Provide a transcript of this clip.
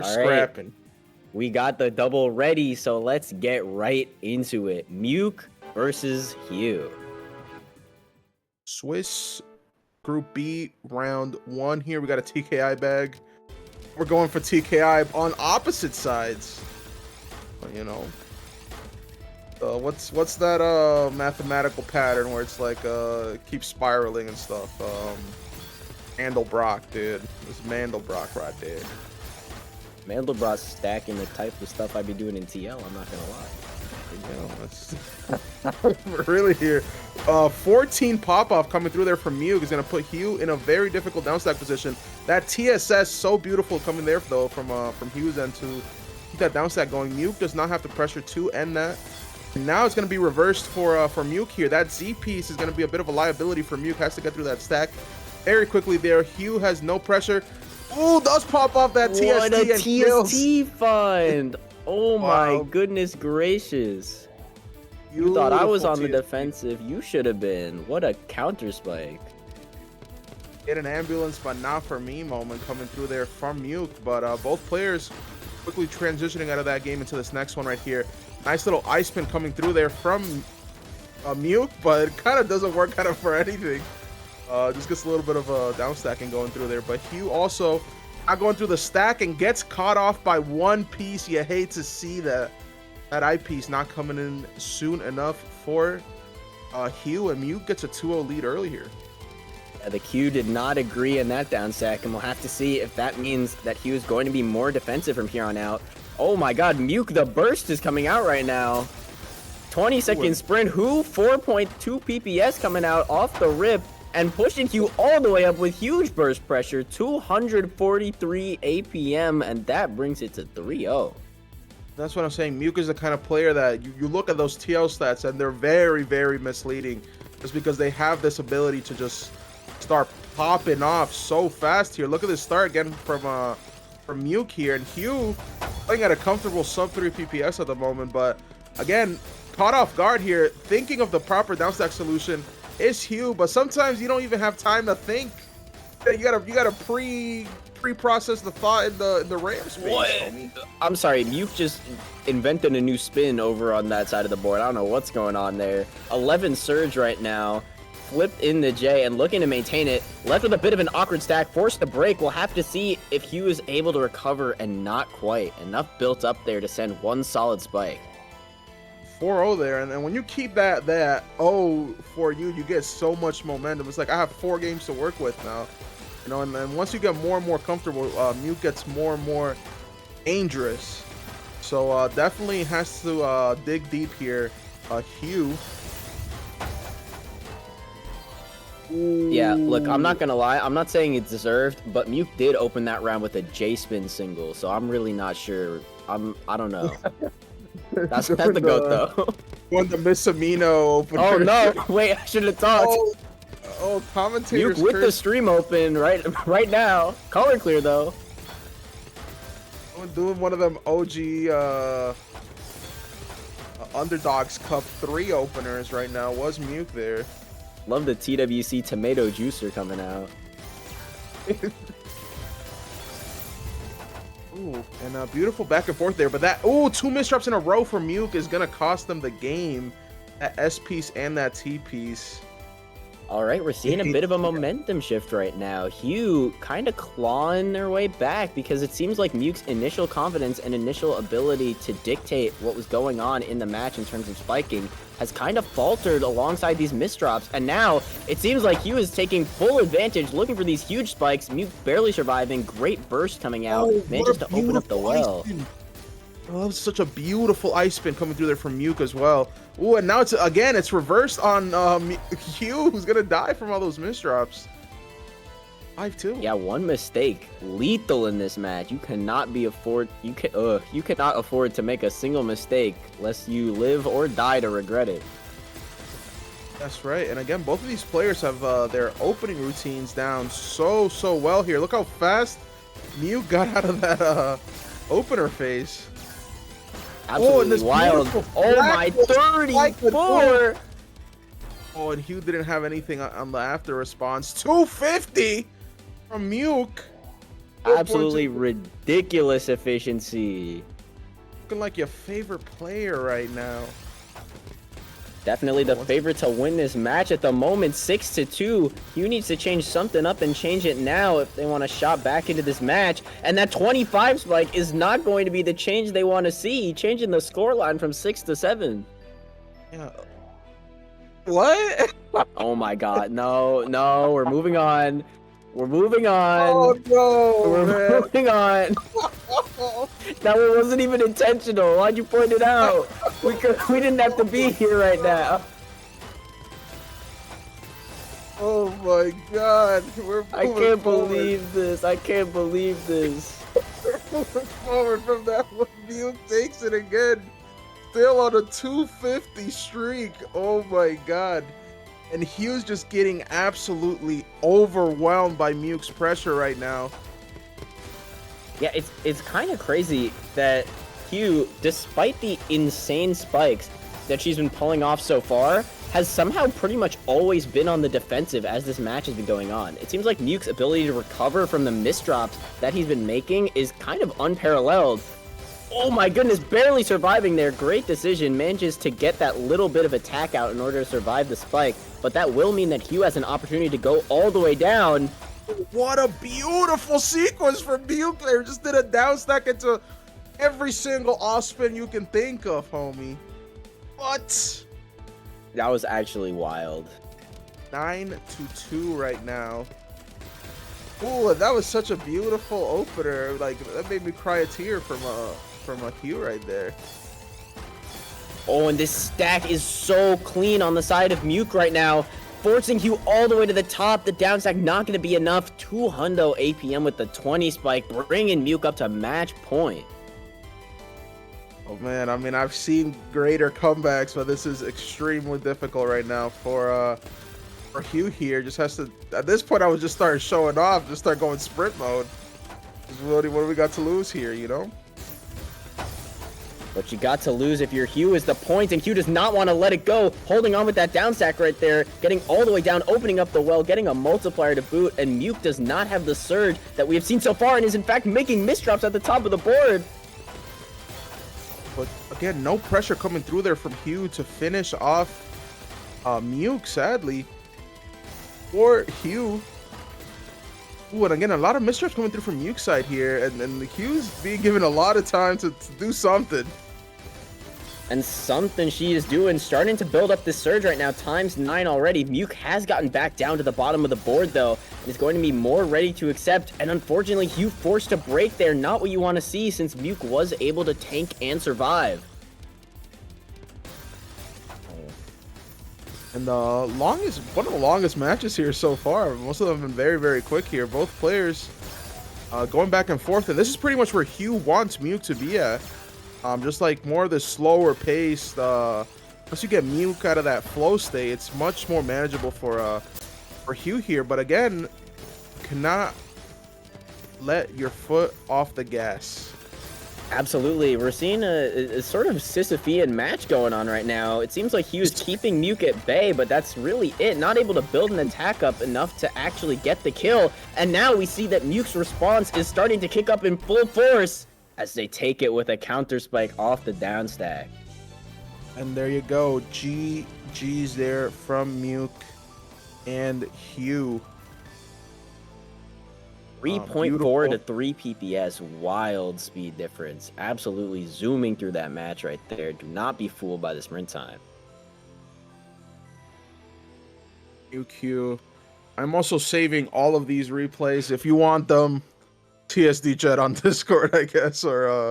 We're All right. scrapping. We got the double ready, so let's get right into it. MEWK versus Hugh. Swiss Group B round 1 here. We got a TKI bag. We're going for TKI on opposite sides. You know, what's that mathematical pattern where it's like keeps spiraling and stuff? Mandelbrot, dude. This is Mandelbrot right there. Mandelbrot's stacking the type of stuff I'd be doing in TL, I'm not gonna lie. You know, that's really here. 14 pop-off coming through there from MEWK is going to put Hugh in a very difficult downstack position. That TSS so beautiful coming there though from Hugh's end to keep that downstack going. MEWK does not have the pressure to end that. And now it's going to be reversed for MEWK here. That Z piece is going to be a bit of a liability for MEWK. Has to get through that stack very quickly there. Hugh has no pressure. Ooh, does pop off that TST. What a and TST find! Oh my goodness gracious. You thought I was on the defensive. You should have been. What a counter spike. Get an ambulance, but not for me moment coming through there from MEWK. But both players quickly transitioning out of that game into this next one right here. Nice little ice spin coming through there from MEWK, but it kind of doesn't work out for anything. Just gets a little bit of a down stacking going through there. But Hugh also not going through the stack and gets caught off by one piece. You hate to see that eyepiece not coming in soon enough for Hugh, and MEWK gets a 2-0 lead early here. Yeah, the Q did not agree in that down stack, and we'll have to see if that means that Hugh is going to be more defensive from here on out. Oh my god, MEWK, the burst is coming out right now. 20-second sprint, who 4.2 PPS coming out off the rip and pushing Hugh all the way up with huge burst pressure, 243 APM, and that brings it to 3-0. That's what I'm saying. MEWK is the kind of player that you look at those TL stats and they're very, very misleading just because they have this ability to just start popping off so fast here. Look at this start again from MEWK here, and Hugh playing at a comfortable sub 3 PPS at the moment, but again, caught off guard here, thinking of the proper downstack solution is Hugh, but sometimes you don't even have time to think. You gotta pre-process the thought in the RAM space. What? I'm sorry, MEWK just invented a new spin over on that side of the board. I don't know what's going on there. 11 surge right now, flipped in the J and looking to maintain it. Left with a bit of an awkward stack, forced to break. We'll have to see if Hugh is able to recover, and not quite. Enough built up there to send one solid spike. 4-0 there, and then when you keep that 0 for you get so much momentum. It's like I have 4 games to work with now, you know. And then once you get more and more comfortable, MEWK gets more and more dangerous. So definitely has to dig deep here. Hugh. Ooh. Yeah, look, I'm not gonna lie, I'm not saying it's deserved, but MEWK did open that round with a J-spin single, so I'm really not sure. I don't know. That's the GOAT though. Won the Miss Amino opener. Oh no! Wait, I should have talked. Oh, commentators. MEWK with the stream open right now. Color clear though. Doing one of them OG Underdogs Cup 3 openers right now. Was MEWK there? Love the TWC tomato juicer coming out. Ooh, and beautiful back and forth there, but that 2 misdrops in a row for MEWK is gonna cost them the game. That S piece and that T piece. All right, we're seeing a bit of a momentum shift right now. Hugh kind of clawing their way back because it seems like MEWK's initial confidence and initial ability to dictate what was going on in the match in terms of spiking has kind of faltered alongside these misdrops, and now it seems like Hugh is taking full advantage, looking for these huge spikes. MEWK barely surviving, great burst coming out, manages to open up the well. Oh, that was such a beautiful ice spin coming through there from MEWK as well. Ooh, and now it's reversed on Hugh, who's gonna die from all those misdrops. 5-2. Yeah, one mistake, lethal in this match. You cannot afford to make a single mistake lest you live or die to regret it. That's right. And again, both of these players have their opening routines down so well here. Look how fast MEWK got out of that opener phase. Absolutely wild. Oh my, 34! Oh, and Hugh didn't have anything on the after response. 250 from MEWK. Absolutely ridiculous efficiency. Looking like your favorite player right now. Definitely the favorite to win this match at the moment, 6-2. Hugh needs to change something up and change it now if they want to shot back into this match. And that 25 spike is not going to be the change they want to see, changing the scoreline from 6-7. Yeah. What? Oh my god, no, we're moving on. We're moving on. Oh no, We're moving on. That one wasn't even intentional. Why'd you point it out? We didn't have to be here right now. Oh my god, I can't believe this. I can't believe this. We're moving forward from that one. MEWK takes it again. Still on a 250 streak. Oh my god. And Hugh's just getting absolutely overwhelmed by MEWK's pressure right now. Yeah, it's kind of crazy that Hugh, despite the insane spikes that she's been pulling off so far, has somehow pretty much always been on the defensive as this match has been going on. It seems like MEWK's ability to recover from the misdrops that he's been making is kind of unparalleled. Oh my goodness, barely surviving there. Great decision. Manages to get that little bit of attack out in order to survive the spike. But that will mean that Hugh has an opportunity to go all the way down. What a beautiful sequence from MEWK there. Just did a down stack into every single off spin you can think of, homie. What? That was actually wild. 9-2 right now. Ooh, that was such a beautiful opener. Like, that made me cry a tear from a Hugh right there. Oh, and this stack is so clean on the side of MEWK right now, forcing Hugh all the way to the top. The down stack not going to be enough. 200 APM with the 20 spike, bringing MEWK up to match point. Oh man, I mean, I've seen greater comebacks, but this is extremely difficult right now for Hugh here. Just has to, at this point, I would just start showing off, just start going sprint mode. What do we got to lose here, you know? What you got to lose if you're Hugh is the point, and Hugh does not want to let it go. Holding on with that down stack right there, getting all the way down, opening up the well, getting a multiplier to boot, and MEWK does not have the surge that we have seen so far and is in fact making misdrops at the top of the board. But again, no pressure coming through there from Hugh to finish off MEWK, sadly. For Hugh. Ooh, and again, a lot of misdrops coming through from MEWK's side here, and the Hugh's being given a lot of time to do something. And something she is doing, starting to build up this surge right now, ×9 already. MEWK has gotten back down to the bottom of the board, though, and is going to be more ready to accept. And unfortunately, Hugh forced to break there. Not what you want to see, since MEWK was able to tank and survive. And one of the longest matches here so far. Most of them have been very, very quick here. Both players going back and forth, and this is pretty much where Hugh wants MEWK to be at. Just like more of the slower paced. Once you get MEWK out of that flow state, it's much more manageable for Hugh here. But again, cannot let your foot off the gas. Absolutely. We're seeing a sort of Sisyphean match going on right now. It seems like Hugh's keeping MEWK at bay, but that's really it. Not able to build an attack up enough to actually get the kill. And now we see that MEWK's response is starting to kick up in full force as they take it with a counter spike off the down stack. And there you go. GG's there from MEWK and Hugh. 3.4 to 3 PPS, wild speed difference. Absolutely zooming through that match right there. Do not be fooled by the sprint time. Hugh. I'm also saving all of these replays if you want them. TSD chat on Discord, I guess, or